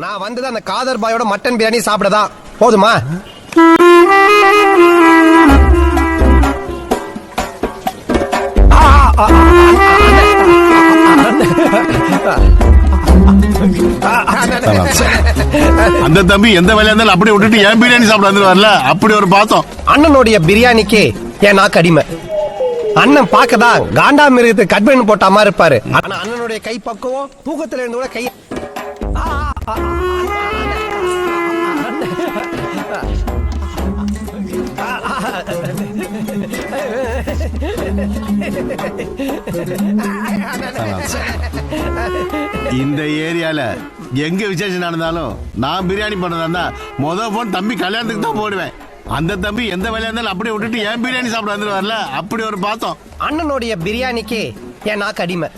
நான் வந்தது அந்த காதர் பாயோட மட்டன் பிரியாணி சாப்பிடதான். போதுமா? அந்த தம்பி எந்த வேலையா இருந்தாலும் அப்படியே விட்டுட்டு ஏன் பிரியாணி சாப்பிட வந்துருவார்ல, அப்படி ஒரு பாசம். அண்ணனுடைய பிரியாணிக்கு ஏன் நாக்கு அடிமை. அண்ணன் பாக்கதான் காண்டா மிருகத்தை கட் பண்ணி போட்ட மாதிரி இருப்பாரு. ஆனா அண்ணனுடைய கை பக்குவம் தூக்கத்துல இருந்து கூட கை இந்த ஏரியால எங்க விசேஷம் நடந்தாலும் நான் பிரியாணி பண்ணதா முதல் போன் தம்பி கல்யாணத்துக்கு தான் போடுவேன். அந்த தம்பி எந்த வேலையா இருந்தாலும் அப்படியே விட்டுட்டு ஏன் பிரியாணி சாப்பிட வந்துருவார்ல, அப்படி ஒரு பாசம். அண்ணனுடைய பிரியாணிக்கு ஏன் நாக்கு அடிமை.